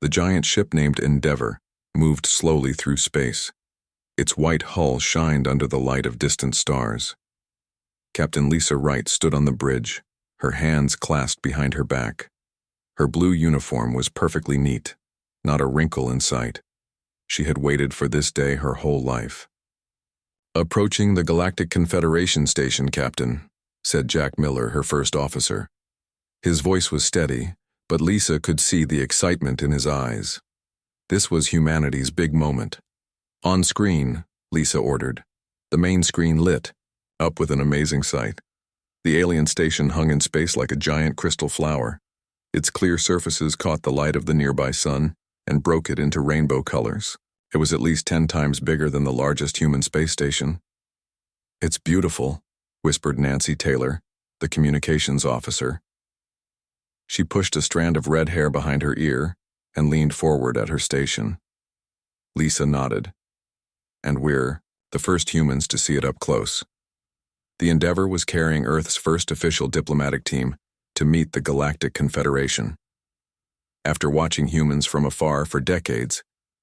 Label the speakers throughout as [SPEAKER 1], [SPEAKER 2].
[SPEAKER 1] The giant ship named Endeavour moved slowly through space. Its white hull shined under the light of distant stars. Captain Lisa Wright stood on the bridge, her hands clasped behind her back. Her blue uniform was perfectly neat, not a wrinkle in sight. She had waited for this day her whole life. "Approaching the Galactic Confederation station, Captain," said Jack Miller, her first officer. His voice was steady, but Lisa could see the excitement in his eyes. This was humanity's big moment. "On screen," Lisa ordered. The main screen lit, up with an amazing sight. The alien station hung in space like a giant crystal flower. Its clear surfaces caught the light of the nearby sun and broke it into rainbow colors. It was at least 10 times bigger than the largest human space station. "It's beautiful," whispered Nancy Taylor, the communications officer. She pushed a strand of red hair behind her ear and leaned forward at her station. Lisa nodded. "And we're the first humans to see it up close." The Endeavour was carrying Earth's first official diplomatic team to meet the Galactic Confederation. After watching humans from afar for decades,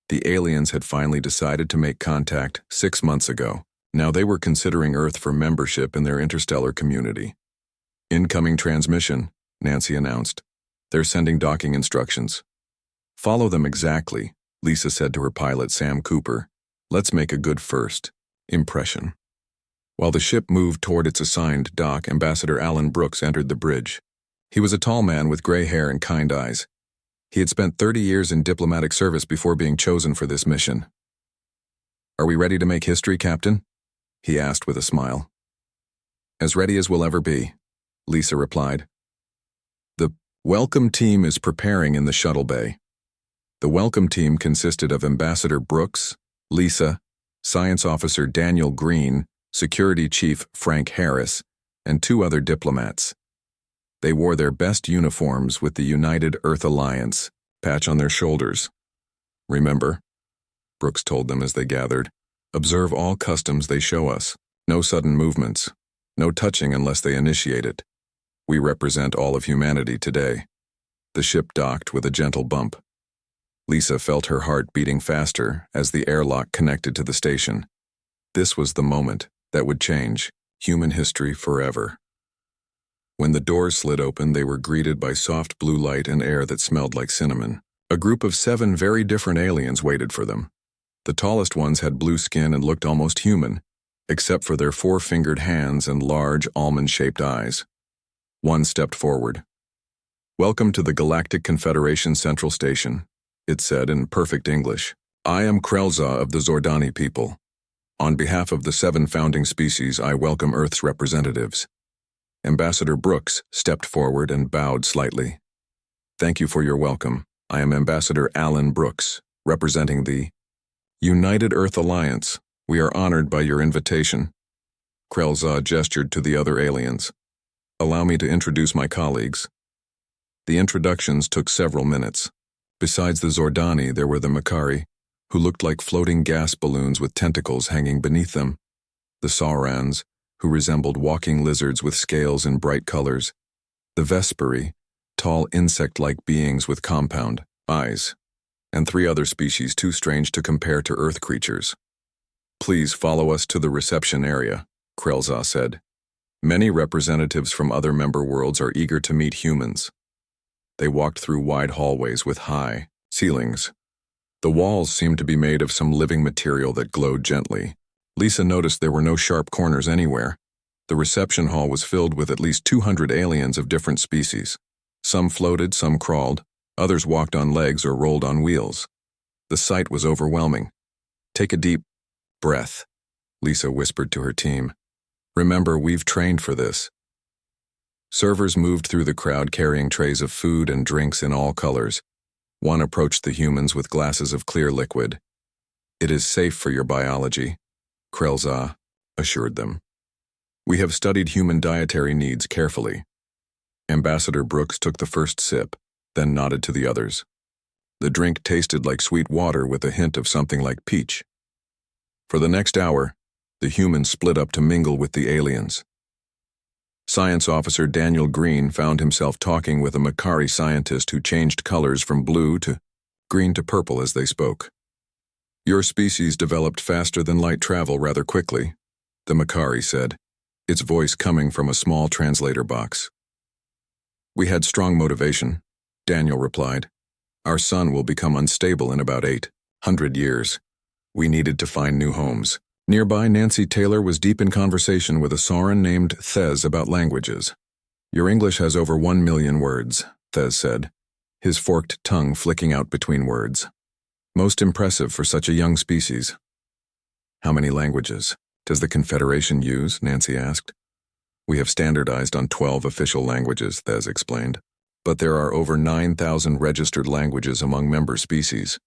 [SPEAKER 1] the aliens had finally decided to make contact 6 months ago. Now they were considering Earth for membership in their interstellar community. "Incoming transmission," Nancy announced. "They're sending docking instructions." "Follow them exactly," Lisa said to her pilot Sam Cooper. "Let's make a good first impression." While the ship moved toward its assigned dock, Ambassador Alan Brooks entered the bridge. He was a tall man with gray hair and kind eyes. He had spent 30 years in diplomatic service before being chosen for this mission. "Are we ready to make history, Captain?" he asked with a smile. "As ready as we'll ever be," Lisa replied. "The welcome team is preparing in the shuttle bay." The welcome team consisted of Ambassador Brooks, Lisa, Science Officer Daniel Green, Security Chief Frank Harris, and 2 other diplomats. They wore their best uniforms with the United Earth Alliance patch on their shoulders. "Remember," Brooks told them as they gathered, "observe all customs they show us. No sudden movements. No touching unless they initiate it. We represent all of humanity today." The ship docked with a gentle bump. Lisa felt her heart beating faster as the airlock connected to the station. This was the moment that would change human history forever. When the doors slid open, they were greeted by soft blue light and air that smelled like cinnamon. A group of 7 very different aliens waited for them. The tallest ones had blue skin and looked almost human, except for their 4-fingered hands and large almond-shaped eyes. One stepped forward. "Welcome to the Galactic Confederation Central Station," it said in perfect English. "I am Krelza of the Zordani people. On behalf of the 7 founding species, I welcome Earth's representatives." Ambassador Brooks stepped forward and bowed slightly. "Thank you for your welcome. I am Ambassador Alan Brooks, representing the United Earth Alliance. We are honored by your invitation." Krelza gestured to the other aliens. "Allow me to introduce my colleagues." The introductions took several minutes. Besides the Zordani, there were the Makari, who looked like floating gas balloons with tentacles hanging beneath them, the Saurans, who resembled walking lizards with scales in bright colors, the Vesperi, tall insect-like beings with compound eyes, and 3 other species too strange to compare to Earth creatures. "Please follow us to the reception area," Krelza said. "Many representatives from other member worlds are eager to meet humans." They walked through wide hallways with high ceilings. The walls seemed to be made of some living material that glowed gently. Lisa noticed there were no sharp corners anywhere. The reception hall was filled with at least 200 aliens of different species. Some floated, some crawled, others walked on legs or rolled on wheels. The sight was overwhelming. "Take a deep breath," Lisa whispered to her team. "Remember, we've trained for this." Servers moved through the crowd carrying trays of food and drinks in all colors. One approached the humans with glasses of clear liquid. "It is safe for your biology," Krelza assured them. "We have studied human dietary needs carefully." Ambassador Brooks took the first sip, then nodded to the others. The drink tasted like sweet water with a hint of something like peach. For the next hour, the humans split up to mingle with the aliens. Science Officer Daniel Green found himself talking with a Makari scientist who changed colors from blue to green to purple as they spoke. Your species developed faster than light travel rather quickly, the Makari said, its voice coming from a small translator box. We had strong motivation, Daniel replied. Our sun will become unstable in about 800 years. We needed to find new homes. Nearby, Nancy Taylor was deep in conversation with a Sauron named Thez about languages. Your English has over 1 million words, Thez said, his forked tongue flicking out between words. Most impressive for such a young species. How many languages does the Confederation use? Nancy asked. We have standardized on 12 official languages, Thez explained, but there are over 9,000 registered languages among member species.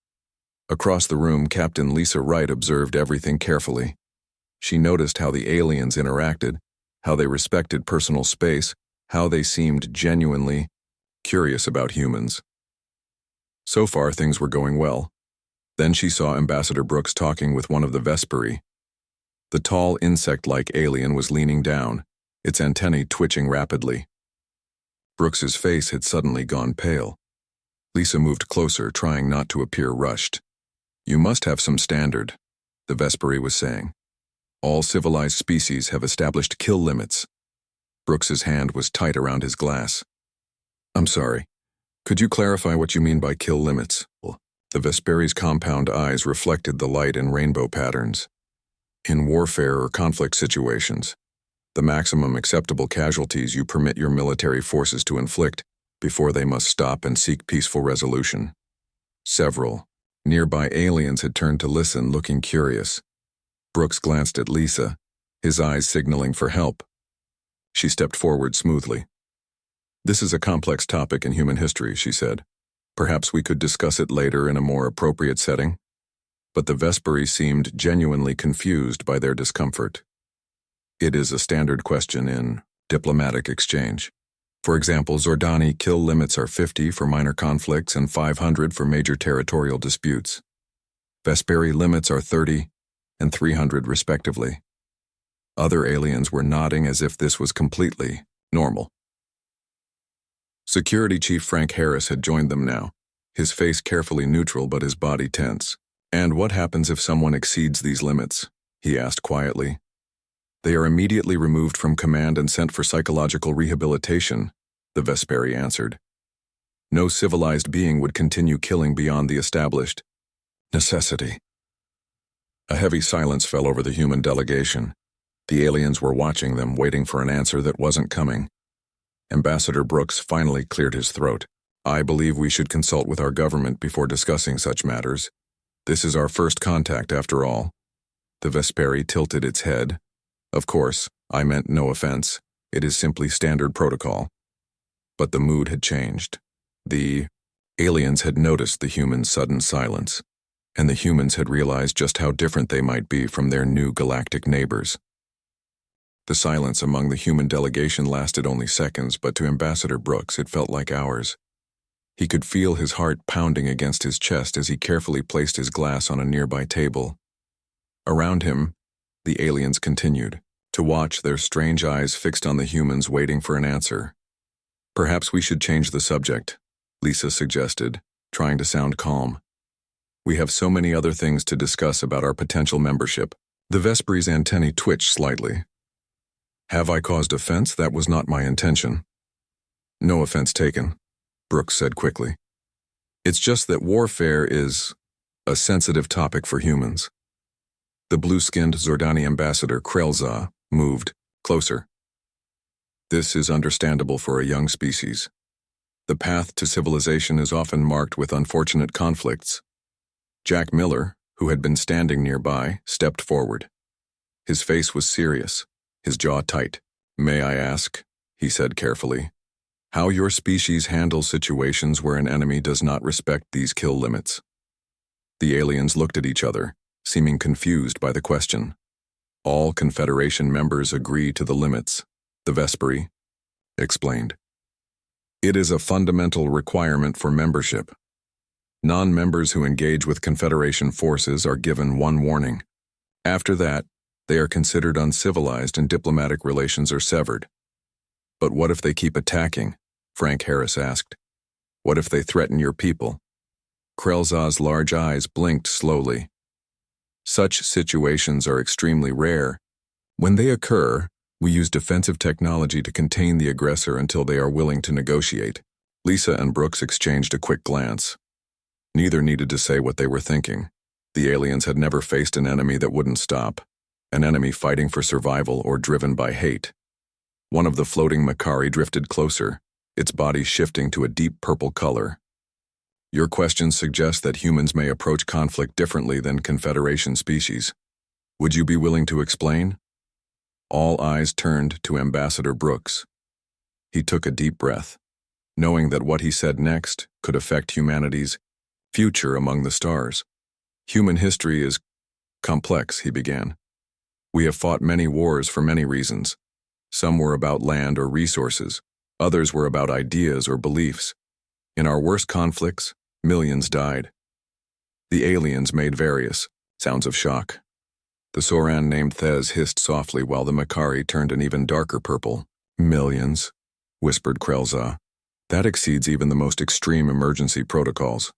[SPEAKER 1] Across the room, Captain Lisa Wright observed everything carefully. She noticed how the aliens interacted, how they respected personal space, how they seemed genuinely curious about humans. So far, things were going well. Then she saw Ambassador Brooks talking with one of the Vesperi. The tall, insect-like alien was leaning down, its antennae twitching rapidly. Brooks's face had suddenly gone pale. Lisa moved closer, trying not to appear rushed. You must have some standard, the Vesperi was saying. All civilized species have established kill limits. Brooks's hand was tight around his glass. I'm sorry. Could you clarify what you mean by kill limits? The Vesperi's compound eyes reflected the light in rainbow patterns. In warfare or conflict situations, the maximum acceptable casualties you permit your military forces to inflict before they must stop and seek peaceful resolution. Several nearby aliens had turned to listen, looking curious. Brooks glanced at Lisa, his eyes signaling for help. She stepped forward smoothly. This is a complex topic in human history, she said. Perhaps we could discuss it later in a more appropriate setting. But the Vesperi seemed genuinely confused by their discomfort. It is a standard question in diplomatic exchange. For example, Zordani kill limits are 50 for minor conflicts and 500 for major territorial disputes. Vesperi limits are 30 and 300 respectively. Other aliens were nodding as if this was completely normal. Security Chief Frank Harris had joined them now, his face carefully neutral but his body tense. And what happens if someone exceeds these limits? He asked quietly. They are immediately removed from command and sent for psychological rehabilitation, the Vesperi answered. No civilized being would continue killing beyond the established necessity. A heavy silence fell over the human delegation. The aliens were watching them, waiting for an answer that wasn't coming. Ambassador Brooks finally cleared his throat. I believe we should consult with our government before discussing such matters. This is our first contact, after all. The Vesperi tilted its head. Of course, I meant no offense. It is simply standard protocol. But the mood had changed. The aliens had noticed the humans' sudden silence, and the humans had realized just how different they might be from their new galactic neighbors. The silence among the human delegation lasted only seconds, but to Ambassador Brooks it felt like hours. He could feel his heart pounding against his chest as he carefully placed his glass on a nearby table. Around him, the aliens continued to watch, their strange eyes fixed on the humans waiting for an answer. Perhaps we should change the subject, Lisa suggested, trying to sound calm. We have so many other things to discuss about our potential membership. The Vesperi's antennae twitched slightly. Have I caused offense? That was not my intention. No offense taken, Brooks said quickly. It's just that warfare is a sensitive topic for humans. The blue-skinned Zordani ambassador, Krelza, moved closer. This is understandable for a young species. The path to civilization is often marked with unfortunate conflicts. Jack Miller, who had been standing nearby, stepped forward. His face was serious, his jaw tight. May I ask, he said carefully, how your species handles situations where an enemy does not respect these kill limits? The aliens looked at each other, seeming confused by the question. All Confederation members agree to the limits, the Vesperi explained. It is a fundamental requirement for membership. Non-members who engage with Confederation forces are given one warning. After that, they are considered uncivilized and diplomatic relations are severed. But what if they keep attacking? Frank Harris asked. What if they threaten your people? Krelza's large eyes blinked slowly. Such situations are extremely rare. When they occur, we use defensive technology to contain the aggressor until they are willing to negotiate. Lisa and Brooks exchanged a quick glance. Neither needed to say what they were thinking. The aliens had never faced an enemy that wouldn't stop, an enemy fighting for survival or driven by hate. One of the floating Makari drifted closer, its body shifting to a deep purple color. Your questions suggest that humans may approach conflict differently than Confederation species. Would you be willing to explain? All eyes turned to Ambassador Brooks. He took a deep breath, knowing that what he said next could affect humanity's future among the stars. Human history is complex, he began. We have fought many wars for many reasons. Some were about land or resources. Others were about ideas or beliefs. In our worst conflicts, millions died. The aliens made various sounds of shock. The Soran named Thez hissed softly while the Makari turned an even darker purple. Millions, whispered Krelza. That exceeds even the most extreme emergency protocols.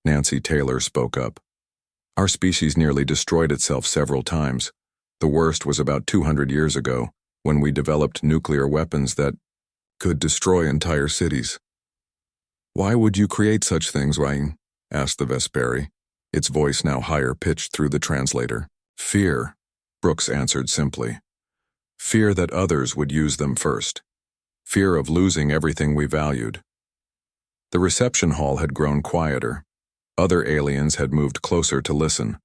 [SPEAKER 1] Nancy Taylor spoke up. Our species nearly destroyed itself several times. The worst was about 200 years ago, when we developed nuclear weapons that could destroy entire cities. Why would you create such things, Ryan? Asked the Vesperi, its voice now higher pitched through the translator. Fear, Brooks answered simply. Fear that others would use them first. Fear of losing everything we valued. The reception hall had grown quieter. Other aliens had moved closer to listen.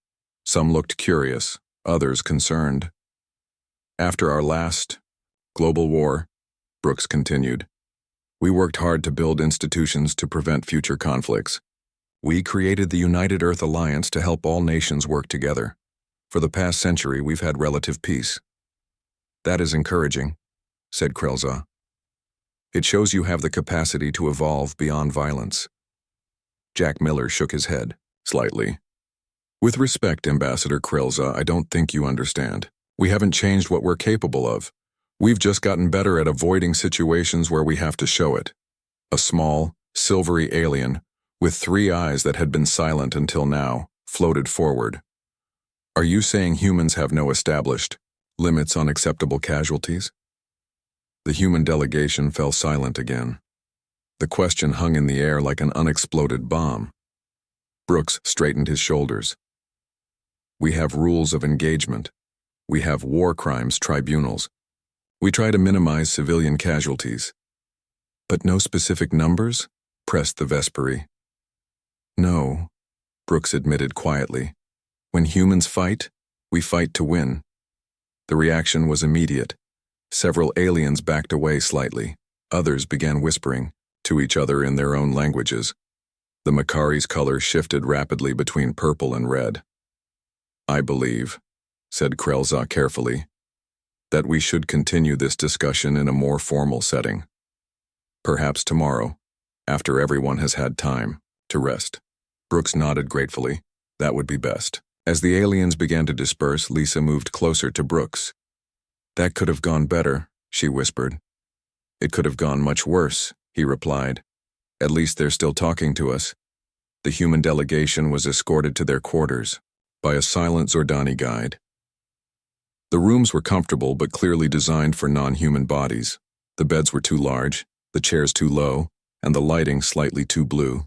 [SPEAKER 1] Some looked curious, others concerned. After our last global war, Brooks continued, we worked hard to build institutions to prevent future conflicts. We created the United Earth Alliance to help all nations work together. For the past century, we've had relative peace. That is encouraging, said Krelza. It shows you have the capacity to evolve beyond violence. Jack Miller shook his head, slightly. With respect, Ambassador Krelza, I don't think you understand. We haven't changed what we're capable of. We've just gotten better at avoiding situations where we have to show it. A small, silvery alien, with 3 eyes that had been silent until now, floated forward. Are you saying humans have no established limits on acceptable casualties? The human delegation fell silent again. The question hung in the air like an unexploded bomb. Brooks straightened his shoulders. We have rules of engagement. We have war crimes tribunals. We try to minimize civilian casualties. But no specific numbers? Pressed the Vesperi. No, Brooks admitted quietly. When humans fight, we fight to win. The reaction was immediate. Several aliens backed away slightly. Others began whispering to each other in their own languages. The Makari's color shifted rapidly between purple and red. I believe, said Krelza carefully, that we should continue this discussion in a more formal setting. Perhaps tomorrow, after everyone has had time to rest. Brooks nodded gratefully. That would be best. As the aliens began to disperse, Lisa moved closer to Brooks. That could have gone better, she whispered. It could have gone much worse, he replied. At least they're still talking to us. The human delegation was escorted to their quarters by a silent Zordani guide. The rooms were comfortable but clearly designed for non-human bodies. The beds were too large, the chairs too low, and the lighting slightly too blue.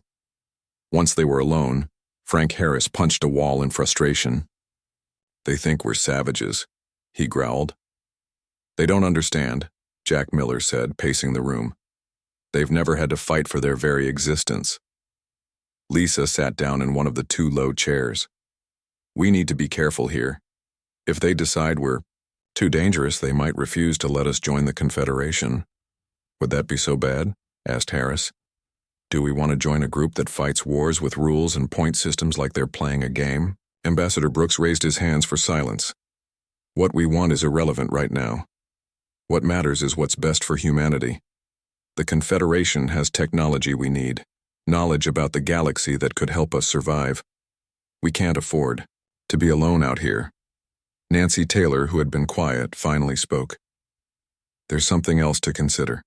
[SPEAKER 1] Once they were alone, Frank Harris punched a wall in frustration. They think we're savages, he growled. They don't understand, Jack Miller said, pacing the room. They've never had to fight for their very existence. Lisa sat down in one of the 2 low chairs. We need to be careful here. If they decide we're too dangerous, they might refuse to let us join the Confederation. Would that be so bad? Asked Harris. Do we want to join a group that fights wars with rules and point systems like they're playing a game? Ambassador Brooks raised his hands for silence. What we want is irrelevant right now. What matters is what's best for humanity. The Confederation has technology we need, knowledge about the galaxy that could help us survive. We can't afford to be alone out here. Nancy Taylor, who had been quiet, finally spoke. There's something else to consider.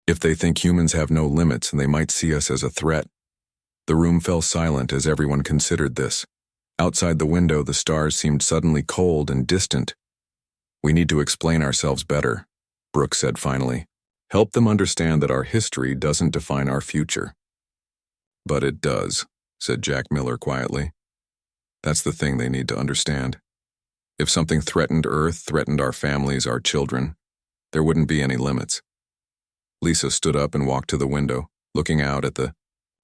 [SPEAKER 1] If they think humans have no limits, they might see us as a threat. The room fell silent as everyone considered this. Outside the window, the stars seemed suddenly cold and distant. "We need to explain ourselves better," Brooks said finally. "Help them understand that our history doesn't define our future." "But it does," said Jack Miller quietly. "That's the thing they need to understand. If something threatened Earth, threatened our families, our children, there wouldn't be any limits." Lisa stood up and walked to the window, looking out at the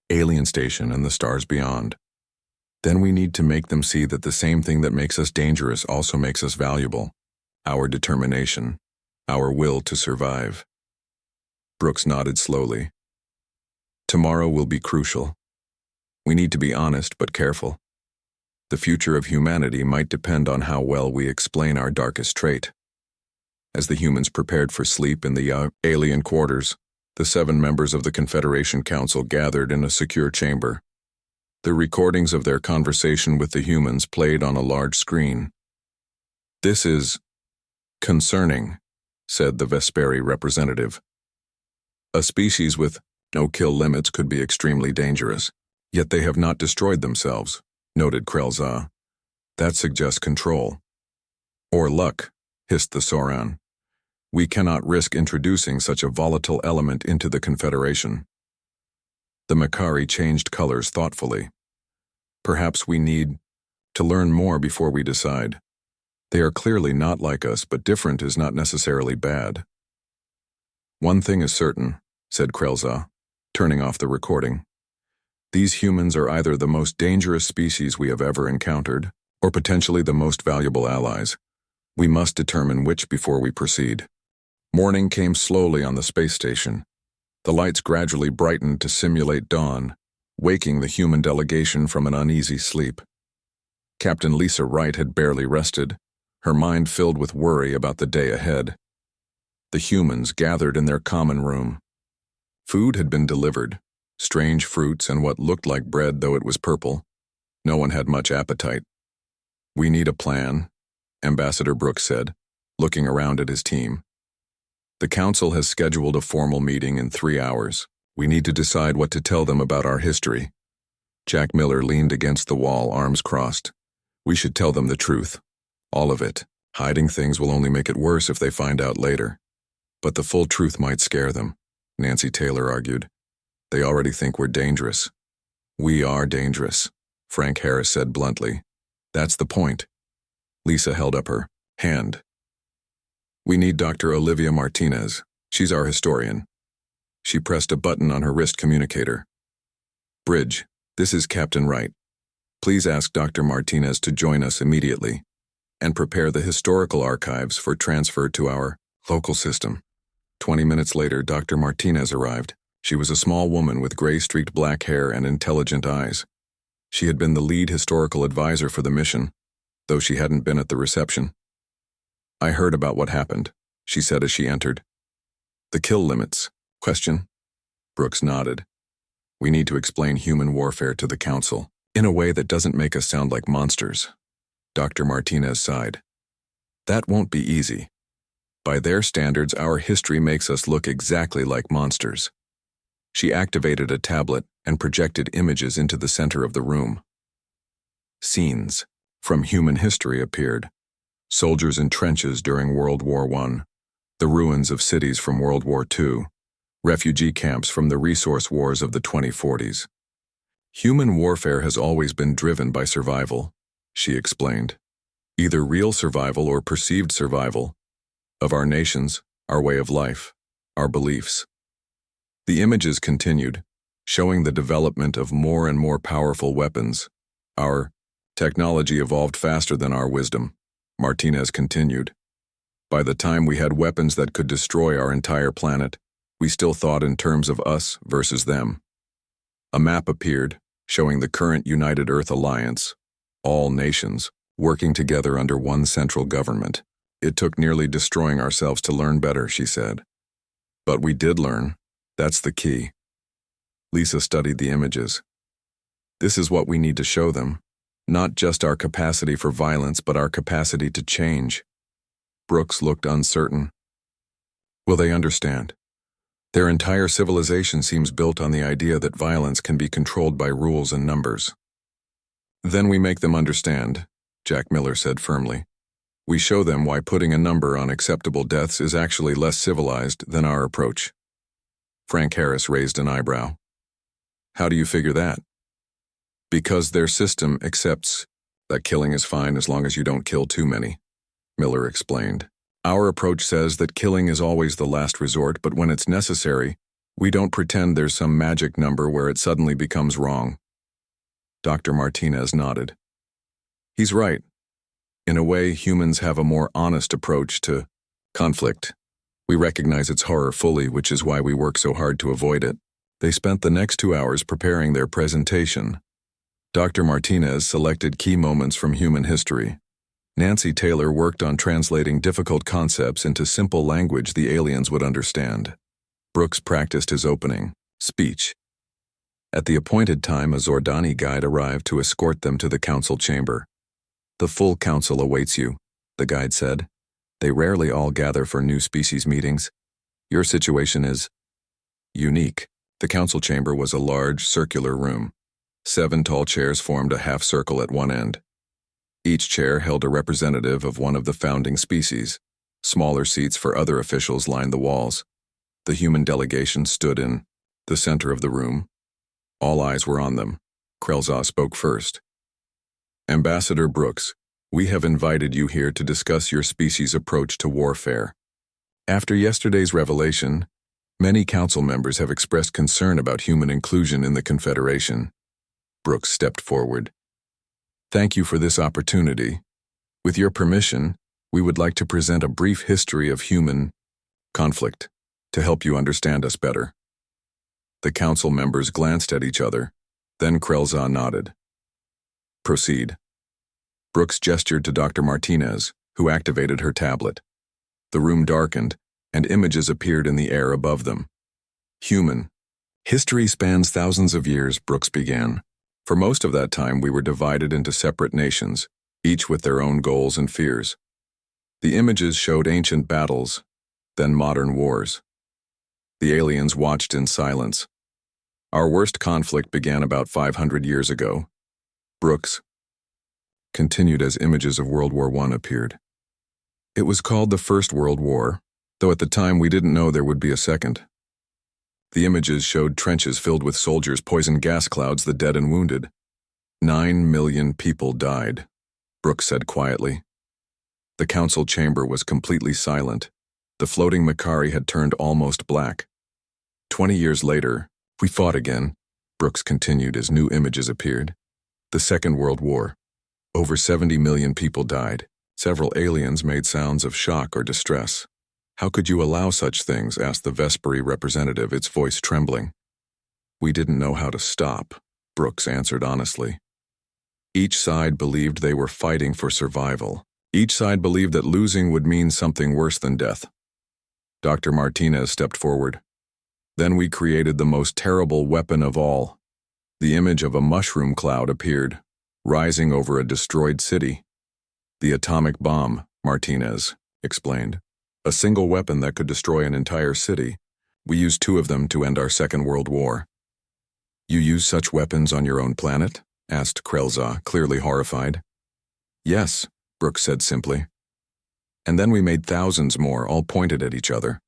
[SPEAKER 1] alien station and the stars beyond. "Then we need to make them see that the same thing that makes us dangerous also makes us valuable. Our determination, our will to survive." Brooks nodded slowly. "Tomorrow will be crucial. We need to be honest but careful. The future of humanity might depend on how well we explain our darkest trait." As the humans prepared for sleep in the alien quarters, the 7 members of the Confederation Council gathered in a secure chamber. The recordings of their conversation with the humans played on a large screen. "This is concerning," said the Vesperi representative. "A species with no kill limits could be extremely dangerous, yet they have not destroyed themselves," noted Krelza. "That suggests control." "Or luck," hissed the Soran. "We cannot risk introducing such a volatile element into the Confederation." The Makari changed colors thoughtfully. "Perhaps we need to learn more before we decide. They are clearly not like us, but different is not necessarily bad." "One thing is certain," said Krelza, turning off the recording. "These humans are either the most dangerous species we have ever encountered, or potentially the most valuable allies. We must determine which before we proceed." Morning came slowly on the space station. The lights gradually brightened to simulate dawn, waking the human delegation from an uneasy sleep. Captain Lisa Wright had barely rested, her mind filled with worry about the day ahead. The humans gathered in their common room. Food had been delivered, strange fruits and what looked like bread though it was purple. No one had much appetite. "We need a plan," Ambassador Brooks said, looking around at his team. "The Council has scheduled a formal meeting in 3 hours. We need to decide what to tell them about our history." Jack Miller leaned against the wall, arms crossed. "We should tell them the truth. All of it. Hiding things will only make it worse if they find out later. But the full truth might scare them," Nancy Taylor argued. "They already think we're dangerous." "We are dangerous," Frank Harris said bluntly. "That's the point." Lisa held up her hand. "We need Dr. Olivia Martinez. She's our historian." She pressed a button on her wrist communicator. "Bridge, this is Captain Wright. Please ask Dr. Martinez to join us immediately and prepare the historical archives for transfer to our local system." 20 minutes later, Dr. Martinez arrived. She was a small woman with gray-streaked black hair and intelligent eyes. She had been the lead historical advisor for the mission, though she hadn't been at the reception. "I heard about what happened," she said as she entered. "The kill limits. Question?" Brooks nodded. "We need to explain human warfare to the Council in a way that doesn't make us sound like monsters." Dr. Martinez sighed. "That won't be easy. By their standards, our history makes us look exactly like monsters." She activated a tablet and projected images into the center of the room. Scenes from human history appeared. Soldiers in trenches during World War I, the ruins of cities from World War II, refugee camps from the resource wars of the 2040s. "Human warfare has always been driven by survival," she explained. "Either real survival or perceived survival of our nations, our way of life, our beliefs." The images continued, showing the development of more and more powerful weapons. "Our technology evolved faster than our wisdom," Martinez continued. "By the time we had weapons that could destroy our entire planet, we still thought in terms of us versus them." A map appeared, showing the current United Earth Alliance, all nations, working together under one central government. "It took nearly destroying ourselves to learn better," she said. "But we did learn. That's the key." Lisa studied the images. "This is what we need to show them. Not just our capacity for violence, but our capacity to change." Brooks looked uncertain. "Will they understand?" Their entire civilization seems built on the idea that violence can be controlled by rules and numbers. Then we make them understand, Jack Miller said firmly. We show them why putting a number on acceptable deaths is actually less civilized than our approach. Frank Harris raised an eyebrow. How do you figure that? Because their system accepts that killing is fine as long as you don't kill too many, Miller explained. Our approach says that killing is always the last resort, but when it's necessary, we don't pretend there's some magic number where it suddenly becomes wrong. Dr. Martinez nodded. He's right. In a way, humans have a more honest approach to conflict. We recognize its horror fully, which is why we work so hard to avoid it. They spent the next 2 hours preparing their presentation. Dr. Martinez selected key moments from human history. Nancy Taylor worked on translating difficult concepts into simple language the aliens would understand. Brooks practiced his opening speech. At the appointed time, a Zordani guide arrived to escort them to the council chamber. The full council awaits you, the guide said. They rarely all gather for new species meetings. Your situation is unique. The council chamber was a large, circular room. 7 tall chairs formed a half circle at one end. Each chair held a representative of one of the founding species. Smaller seats for other officials lined the walls. The human delegation stood in the center of the room. All eyes were on them. Krelza spoke first. Ambassador Brooks, we have invited you here to discuss your species' approach to warfare. After yesterday's revelation, many council members have expressed concern about human inclusion in the Confederation. Brooks stepped forward. Thank you for this opportunity. With your permission, we would like to present a brief history of human conflict to help you understand us better. The council members glanced at each other, then Krelza nodded. Proceed. Brooks gestured to Dr. Martinez, who activated her tablet. The room darkened, and images appeared in the air above them. Human. History spans thousands of years, Brooks began. For most of that time, we were divided into separate nations, each with their own goals and fears. The images showed ancient battles, then modern wars. The aliens watched in silence. Our worst conflict began about 500 years ago. Brooks continued as images of World War I appeared. It was called the First World War, though at the time we didn't know there would be a second. The images showed trenches filled with soldiers, poison gas clouds, the dead and wounded. 9 million people died, Brooks said quietly. The council chamber was completely silent. The floating Makari had turned almost black. 20 years later, we fought again, Brooks continued as new images appeared. The Second World War. Over 70 million people died. Several aliens made sounds of shock or distress. How could you allow such things? Asked the Vesperi representative, its voice trembling. We didn't know how to stop, Brooks answered honestly. Each side believed they were fighting for survival. Each side believed that losing would mean something worse than death. Dr. Martinez stepped forward. Then we created the most terrible weapon of all. The image of a mushroom cloud appeared, rising over a destroyed city. The atomic bomb, Martinez explained. A single weapon that could destroy an entire city. We used 2 of them to end our Second World War. You use such weapons on your own planet? Asked Krelza, clearly horrified. Yes, Brooks said simply. And then we made thousands more, all pointed at each other.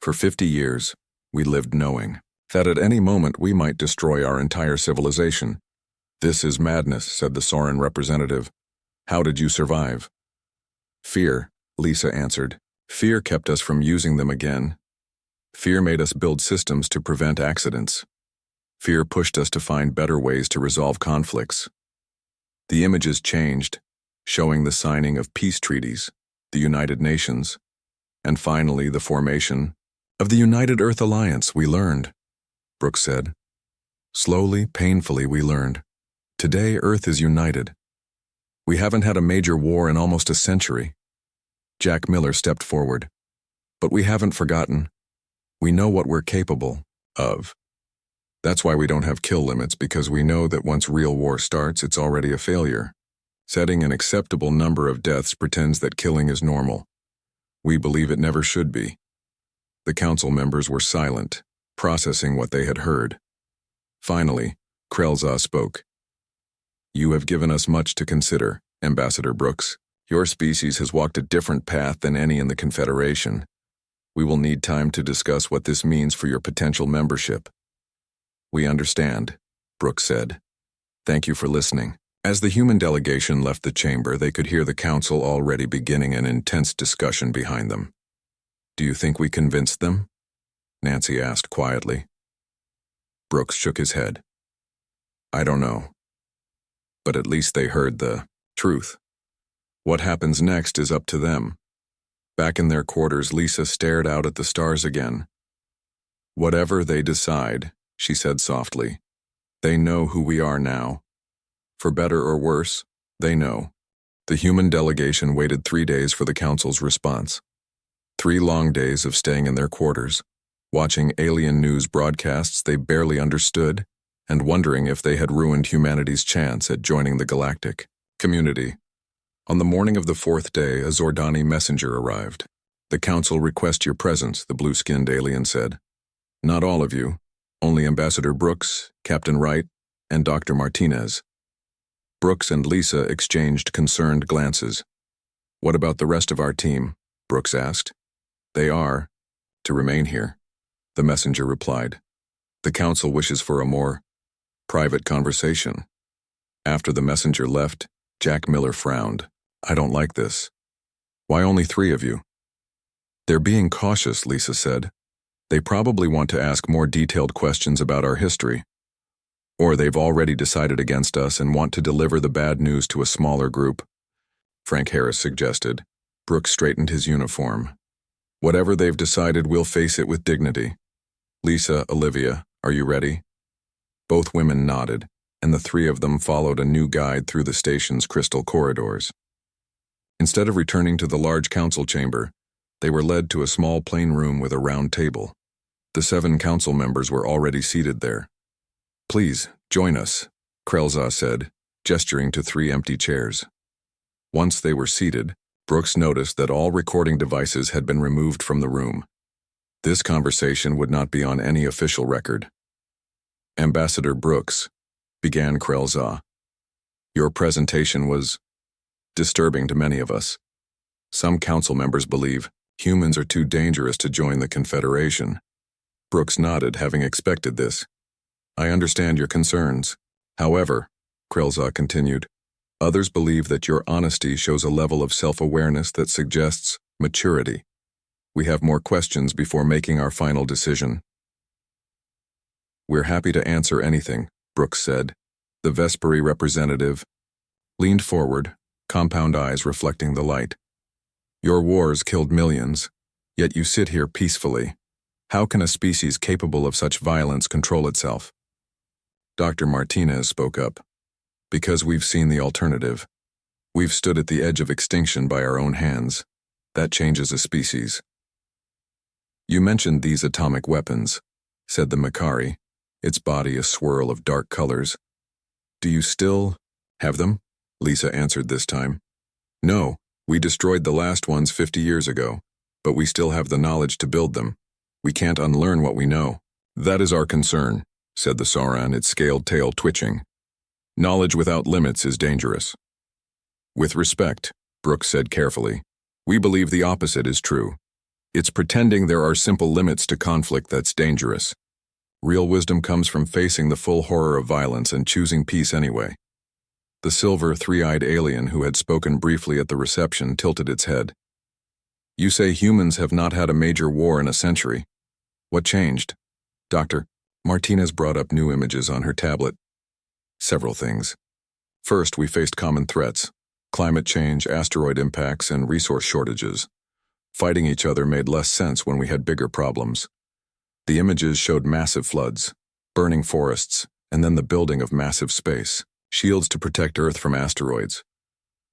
[SPEAKER 1] For 50 years, we lived knowing that at any moment we might destroy our entire civilization. This is madness, said the Soren representative. How did you survive? Fear, Lisa answered. Fear kept us from using them again. Fear made us build systems to prevent accidents. Fear pushed us to find better ways to resolve conflicts. The images changed, showing the signing of peace treaties, the United Nations, and finally the formation of the United Earth Alliance. We learned, Brooks said. Slowly, painfully, we learned. Today, Earth is united. We haven't had a major war in almost a century. Jack Miller stepped forward. But we haven't forgotten. We know what we're capable of. That's why we don't have kill limits, because we know that once real war starts, it's already a failure. Setting an acceptable number of deaths pretends that killing is normal. We believe it never should be. The council members were silent, processing what they had heard. Finally, Krelza spoke. "You have given us much to consider, Ambassador Brooks. Your species has walked a different path than any in the Confederation. We will need time to discuss what this means for your potential membership." "We understand," Brooks said. "Thank you for listening." As the human delegation left the chamber, they could hear the council already beginning an intense discussion behind them. "Do you think we convinced them?" Nancy asked quietly. Brooks shook his head. "I don't know. But at least they heard the truth. What happens next is up to them." Back in their quarters, Lisa stared out at the stars again. "Whatever they decide," she said softly, "they know who we are now. For better or worse, they know." The human delegation waited 3 days for the council's response. 3 long days of staying in their quarters, watching alien news broadcasts they barely understood, and wondering if they had ruined humanity's chance at joining the galactic community. On the morning of the 4th day, a Zordani messenger arrived. "The council requests your presence," the blue-skinned alien said. "Not all of you, only Ambassador Brooks, Captain Wright, and Dr. Martinez." Brooks and Lisa exchanged concerned glances. "What about the rest of our team?" Brooks asked. "They are to remain here," the messenger replied. "The council wishes for a more private conversation." After the messenger left, Jack Miller frowned. "I don't like this. Why only 3 of you?" "They're being cautious," Lisa said. "They probably want to ask more detailed questions about our history. Or they've already decided against us and want to deliver the bad news to a smaller group," Frank Harris suggested. Brooks straightened his uniform. "Whatever they've decided, we'll face it with dignity. Lisa, Olivia, are you ready?" Both women nodded, and the 3 of them followed a new guide through the station's crystal corridors. Instead of returning to the large council chamber, they were led to a small plain room with a round table. The 7 council members were already seated there. "Please, join us," Krelza said, gesturing to 3 empty chairs. Once they were seated, Brooks noticed that all recording devices had been removed from the room. This conversation would not be on any official record. "Ambassador Brooks," began Krelza, "your presentation was disturbing to many of us. Some council members believe humans are too dangerous to join the Confederation." Brooks nodded, having expected this. "I understand your concerns. However," Krelza continued, "others believe that your honesty shows a level of self-awareness that suggests maturity. We have more questions before making our final decision." "We're happy to answer anything," Brooks said. The Vesperi representative leaned forward, compound eyes reflecting the light. "Your wars killed millions, yet you sit here peacefully. How can a species capable of such violence control itself?" Dr. Martinez spoke up. "Because we've seen the alternative. We've stood at the edge of extinction by our own hands. That changes a species." "You mentioned these atomic weapons," said the Makari, its body a swirl of dark colors. "Do you still have them?" Lisa answered this time. "No, we destroyed the last ones 50 years ago, but we still have the knowledge to build them. We can't unlearn what we know." "That is our concern," said the Sauron, its scaled tail twitching. "Knowledge without limits is dangerous." "With respect," Brooks said carefully, "we believe the opposite is true. It's pretending there are simple limits to conflict that's dangerous. Real wisdom comes from facing the full horror of violence and choosing peace anyway." The silver, 3-eyed alien who had spoken briefly at the reception tilted its head. "You say humans have not had a major war in a century. What changed?" Dr. Martinez brought up new images on her tablet. "Several things. First, we faced common threats: climate change, asteroid impacts, and resource shortages. Fighting each other made less sense when we had bigger problems. The images showed massive floods, burning forests, and then the building of massive space shields to protect Earth from asteroids.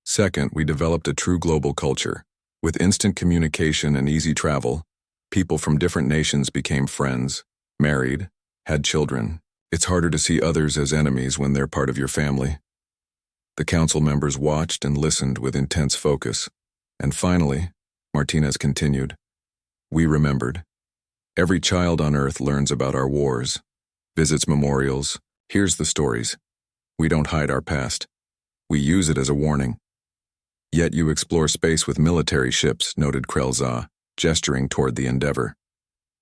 [SPEAKER 1] Second, we developed a true global culture. With instant communication and easy travel, people from different nations became friends, married, had children. It's harder to see others as enemies when they're part of your family." The council members watched and listened with intense focus. "And finally," Martinez continued, "we remembered. Every child on Earth learns about our wars, visits memorials, hears the stories. We don't hide our past. We use it as a warning. Yet you explore space with military ships, noted Krelza, gesturing toward the Endeavor.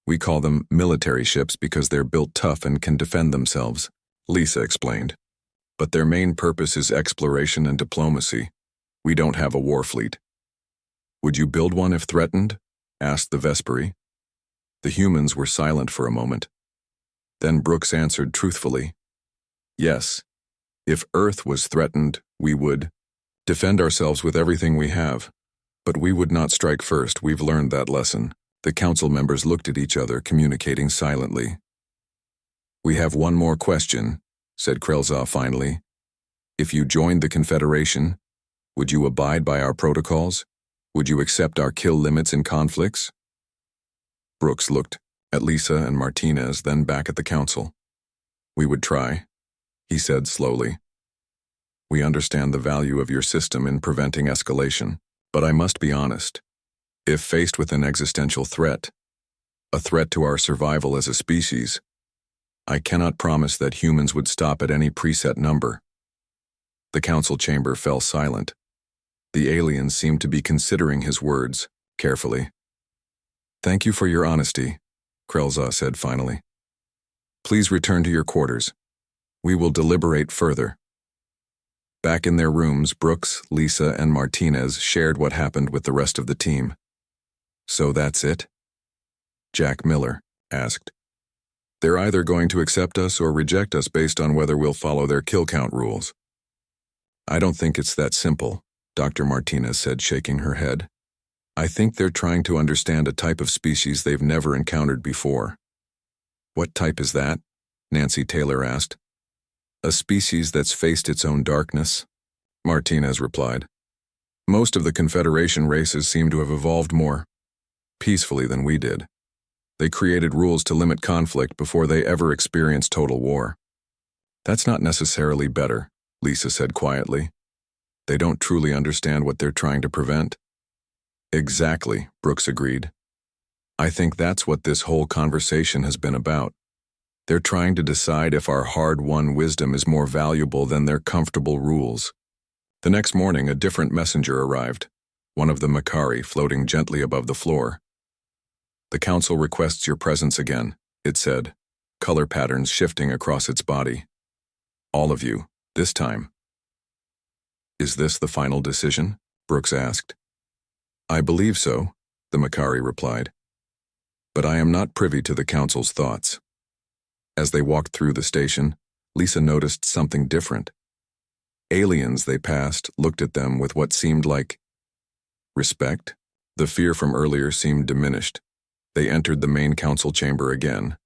[SPEAKER 1] We call them military ships because they're built tough and can defend themselves, Lisa explained. But their main purpose is exploration and diplomacy. We don't have a war fleet. Would you build one if threatened? Asked the Vesperi. The humans were silent for a moment. Then Brooks answered truthfully. Yes. If Earth was threatened, we would defend ourselves with everything we have. But we would not strike first. We've learned that lesson. The council members looked at each other, communicating silently. We have one more question, said Krelza finally. If you joined the Confederation, would you abide by our protocols? Would you accept our kill limits in conflicts? Brooks looked at Lisa and Martinez, then back at the council. We would try, he said slowly. We understand the value of your system in preventing escalation, but I must be honest. If faced with an existential threat, a threat to our survival as a species, I cannot promise that humans would stop at any preset number. The council chamber fell silent. The aliens seemed to be considering his words carefully. Thank you for your honesty, Krelza said finally. Please return to your quarters. We will deliberate further. Back in their rooms, Brooks, Lisa, and Martinez shared what happened with the rest of the team. So that's it? Jack Miller asked. They're either going to accept us or reject us based on whether we'll follow their kill count rules. I don't think it's that simple, Dr. Martinez said, shaking her head. I think they're trying to understand a type of species they've never encountered before. What type is that? Nancy Taylor asked. A species that's faced its own darkness, Martinez replied. Most of the Confederation races seem to have evolved more peacefully than we did. They created rules to limit conflict before they ever experienced total war. That's not necessarily better, Lisa said quietly. They don't truly understand what they're trying to prevent. Exactly, Brooks agreed. I think that's what this whole conversation has been about. They're trying to decide if our hard-won wisdom is more valuable than their comfortable rules. The next morning, a different messenger arrived, one of the Makari floating gently above the floor. The council requests your presence again, it said, color patterns shifting across its body. All of you, this time. Is this the final decision? Brooks asked. I believe so, the Makari replied. But I am not privy to the council's thoughts. As they walked through the station, Lisa noticed something different. Aliens they passed looked at them with what seemed like respect. The fear from earlier seemed diminished. They entered the main council chamber again.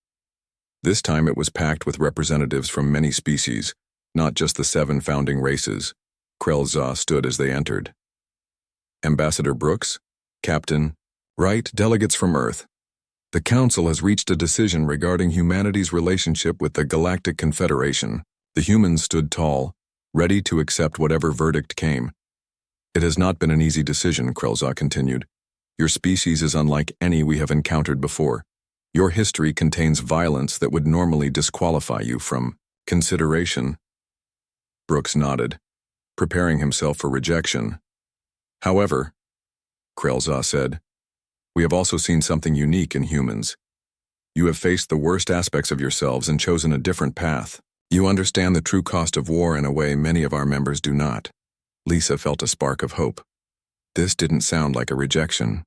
[SPEAKER 1] This time it was packed with representatives from many species, not just the 7 founding races. Krelza stood as they entered. Ambassador Brooks, Captain, Wright, delegates from Earth. The Council has reached a decision regarding humanity's relationship with the Galactic Confederation. The humans stood tall, ready to accept whatever verdict came. It has not been an easy decision, Krelza continued. Your species is unlike any we have encountered before. Your history contains violence that would normally disqualify you from consideration. Brooks nodded, preparing himself for rejection. However, Krelza said, we have also seen something unique in humans. You have faced the worst aspects of yourselves and chosen a different path. You understand the true cost of war in a way many of our members do not. Lisa felt a spark of hope. This didn't sound like a rejection.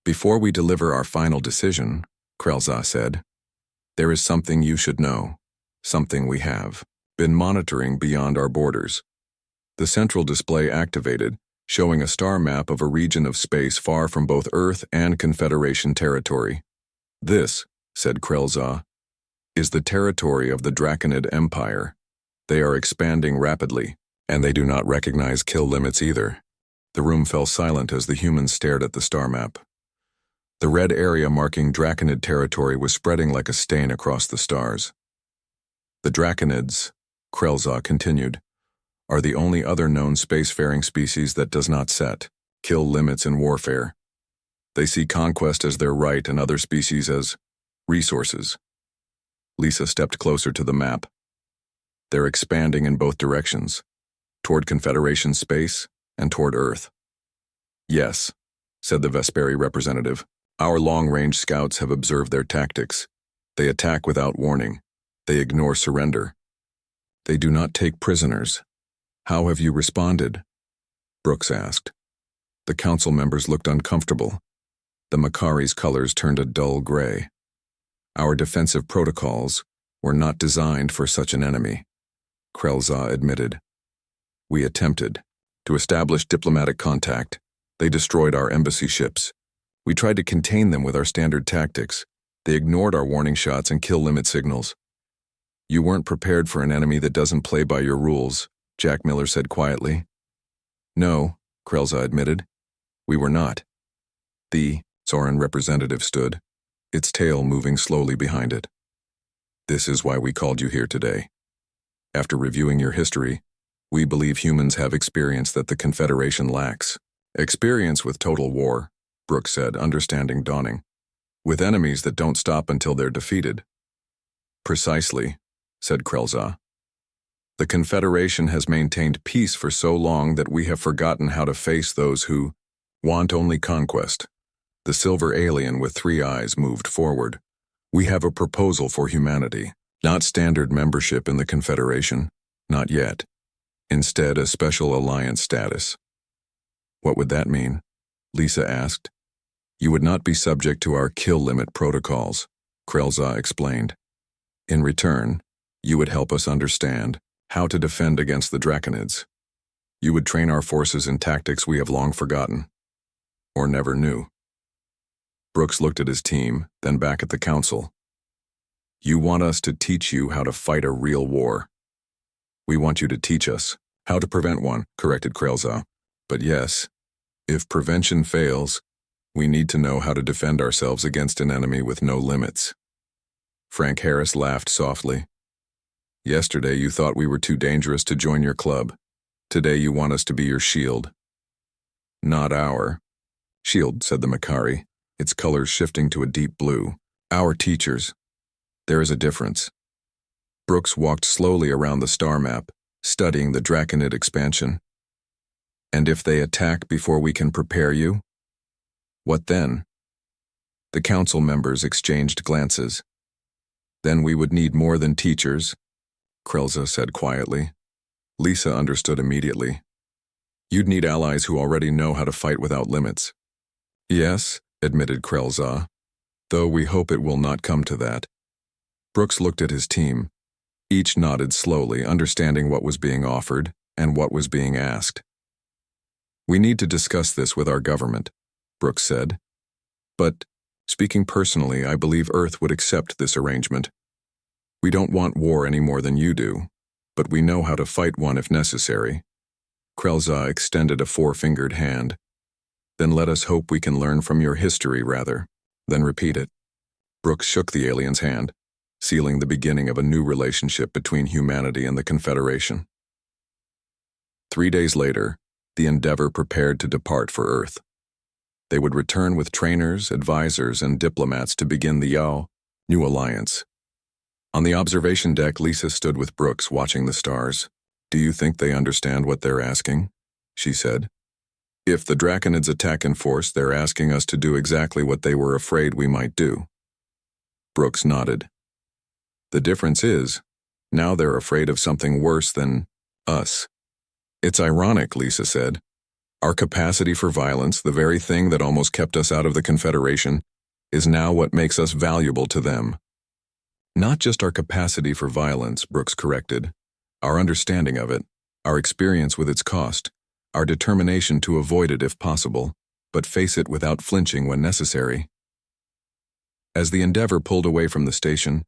[SPEAKER 1] Before we deliver our final decision, Krelza said, there is something you should know, something we have been monitoring beyond our borders. The central display activated, showing a star map of a region of space far from both Earth and Confederation territory. This, said Krelza, is the territory of the Draconid Empire. They are expanding rapidly, and they do not recognize kill limits either. The room fell silent as the humans stared at the star map. The red area marking Draconid territory was spreading like a stain across the stars. The Draconids, Krelza continued, are the only other known spacefaring species that does not set kill limits in warfare. They see conquest as their right and other species as Resources. Lisa stepped closer to the map. They're expanding in both directions, toward Confederation space and toward Earth. Yes, said the Vesperi representative. Our long-range scouts have observed their tactics. They attack without warning. They ignore surrender. They do not take prisoners. How have you responded? Brooks asked. The council members looked uncomfortable. The Makari's colors turned a dull gray. Our defensive protocols were not designed for such an enemy, Krelza admitted. We attempted to establish diplomatic contact. They destroyed our embassy ships. We tried to contain them with our standard tactics. They ignored our warning shots and kill limit signals. You weren't prepared for an enemy that doesn't play by your rules, Jack Miller said quietly. No, Krelza admitted. We were not. The Soren representative stood, its tail moving slowly behind it. This is why we called you here today. After reviewing your history, we believe humans have experience that the Confederation lacks. Experience with total war, Brooks said, understanding dawning. With enemies that don't stop until they're defeated. Precisely, said Krelza. The Confederation has maintained peace for so long that we have forgotten how to face those who want only conquest. The silver alien with 3 eyes moved forward. We have a proposal for humanity, not standard membership in the Confederation, not yet. Instead, a special alliance status. What would that mean? Lisa asked. You would not be subject to our kill limit protocols, Krelza explained. In return, you would help us understand how to defend against the Draconids. You would train our forces in tactics we have long forgotten, or never knew. Brooks looked at his team, then back at the council. You want us to teach you how to fight a real war. We want you to teach us how to prevent one, corrected Krelza. But yes, if prevention fails, we need to know how to defend ourselves against an enemy with no limits. Frank Harris laughed softly. Yesterday you thought we were too dangerous to join your club. Today you want us to be your shield. Not our shield, said the Makari, its colors shifting to a deep blue. Our teachers. There is a difference. Brooks walked slowly around the star map, studying the Draconid expansion. And if they attack before we can prepare you? What then? The council members exchanged glances. Then we would need more than teachers, Krelza said quietly. Lisa understood immediately. You'd need allies who already know how to fight without limits. Yes, admitted Krelza, though we hope it will not come to that. Brooks looked at his team. Each nodded slowly, understanding what was being offered and what was being asked. We need to discuss this with our government, Brooks said. But, speaking personally, I believe Earth would accept this arrangement. We don't want war any more than you do, but we know how to fight one if necessary. Krelza extended a 4-fingered hand. Then let us hope we can learn from your history rather than repeat it. Brooks shook the alien's hand, sealing the beginning of a new relationship between humanity and the Confederation. 3 days later, the Endeavor prepared to depart for Earth. They would return with trainers, advisors, and diplomats to begin the Yao new alliance. On the observation deck, Lisa stood with Brooks watching the stars. Do you think they understand what they're asking? She said. If the Draconids attack in force, they're asking us to do exactly what they were afraid we might do. Brooks nodded. The difference is, now they're afraid of something worse than us. It's ironic, Lisa said. Our capacity for violence, the very thing that almost kept us out of the Confederation, is now what makes us valuable to them. Not just our capacity for violence, Brooks corrected. Our understanding of it, our experience with its cost, our determination to avoid it if possible, but face it without flinching when necessary. As the Endeavor pulled away from the station,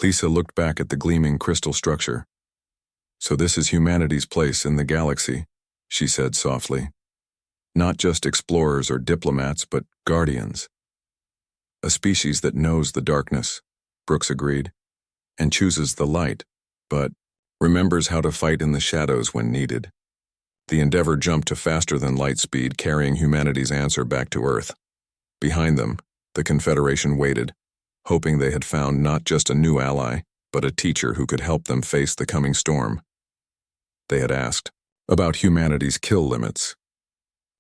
[SPEAKER 1] Lisa looked back at the gleaming crystal structure. So this is humanity's place in the galaxy, she said softly. Not just explorers or diplomats, but guardians. A species that knows the darkness, Brooks agreed, and chooses the light, but remembers how to fight in the shadows when needed. The Endeavor jumped to faster than light speed, carrying humanity's answer back to Earth. Behind them, the Confederation waited, hoping they had found not just a new ally, but a teacher who could help them face the coming storm. They had asked about humanity's kill limits.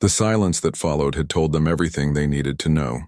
[SPEAKER 1] The silence that followed had told them everything they needed to know.